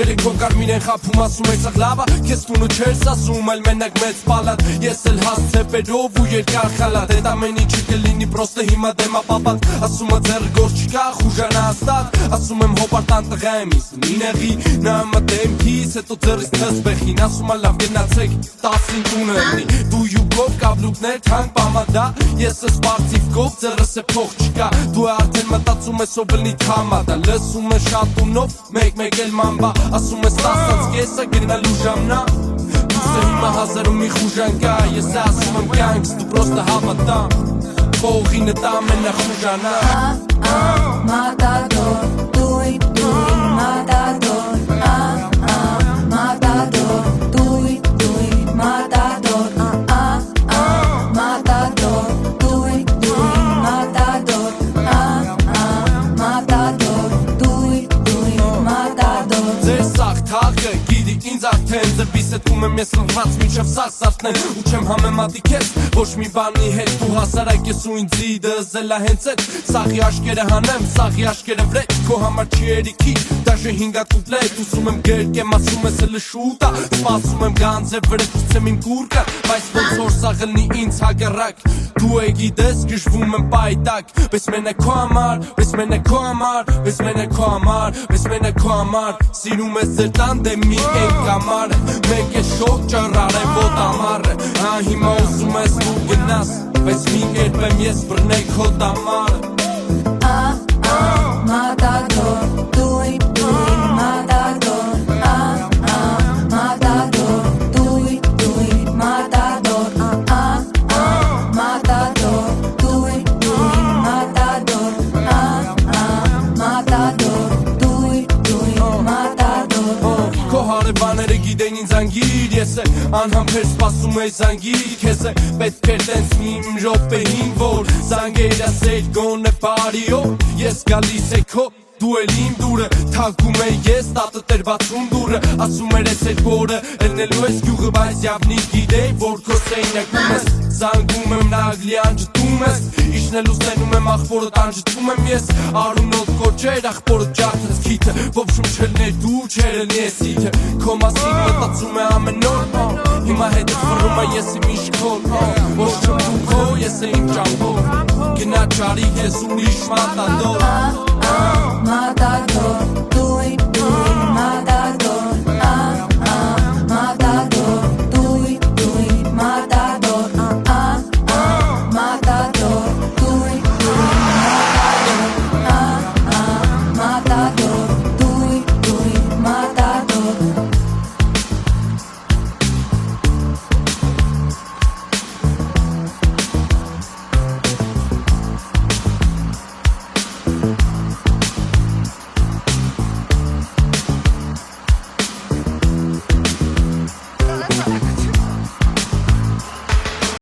Ոտքերը քո կարմիր են խափում ասում ես աղլավա Քեզ տունը չես ասում այլ մենակ մեծ պալատ Ես էլ հասցեպերով ու երկար խալատ Էդ ամեն ինչը կլինի պրոստը հիմա դեմա պապատ Ասում է ձեռ գործ չկա խուժանա հաստատ Ասում եմ հոպարտան տղա եմ ինձ մինեղի Նա մտեմ քիս հետո ձեռից թսբեխին Ասում է լավ գնացեք 10-ին տունը եղնի Դու յուգով կաբլուկներ թանկ պամադա Ես ես պարծիվկով ձեռս է փող չկա Դու արդեն մտածում ես ով լնի թամադա Լսում է շատունով մեկ էլ մամբա Ասում ես 10-ից կեսը գնալու ժամնա Դուսը հիմա հազարում մի խուժան կա Ես ասում եմ կյանքս դու պրոստը հավատամ Փողինը տա մենա խուժանա Matador, dui, matador Matador, dui, matador Matador, dui, matador Matador, dui, matador Ձեր սաղ թաղը գիդի ինձ արդեն Ձրբիս հետում եմ ես լվաց մինչև սաղ սարդնեն Ու չեմ համեմատի քեզ ոչ մի բանի հետ Դու հասարակ ես ու ինձի դզելա հենց էդ Սաղի աշկերը հանեմ, սաղի աշկերը վրետ Քո համար չի երիքի, դաժե հինգատ կուպլետ Ուզում եմ գերկեմ, ասում ես էլը շուտա Սպասում եմ գանձե վրետ, ուծեմ իմ կուրկա Բայց ոնց որ սաղլնի ինձ հագարակ Դու է գիտես, գժվում եմ պայտակ Պես մենե քո համար, պես մենե քո համար Պես մենե քո համար, պես մենե քո համար Սիրում ես ձեր տան դեմ մի ենք համար Մեկ է շոկ ճարար է ոտ ամար Հա հիմա ուզում ես դու գնաս Պես մի կերպ եմ ես բրնեի քո տամար Matador, dui, matador Matador, dui, matador Matador, dui, matador Matador, dui, matador Քո հարևանները գիտեն ինձ անգիր Ես է անհամբեր սպասում էի զանգիր Քեզ է պետք էր տենց իմ րոպեին Որ զանգեր ասել գոնե բարիո Ես գալիս է քո Դու էլ իմ դուրը, թակում է ես, տատը տեր բացում դուրը Ասում էր ես էր որը, էլնելու ես գյուղը Բայց յավնի գիտեի, որ քո սեյնակում ես Զանգում եմ նագլի անջտում ես Իշնելու սենում եմ ախպորդ անջտում եմ ես Արունոտ կոչեր, ախպորդ ջարդս քիթը Ովշում չելներ դու, չերել ես իթը Քո մասին մտածում է ամեն նոր Հիմա հետը վռում է ես իմ իշքոլ Ոչ չմ դու քո, ես է իմ ճամբոր Գնա ճարի ես ուրիշ մատադոր Matador,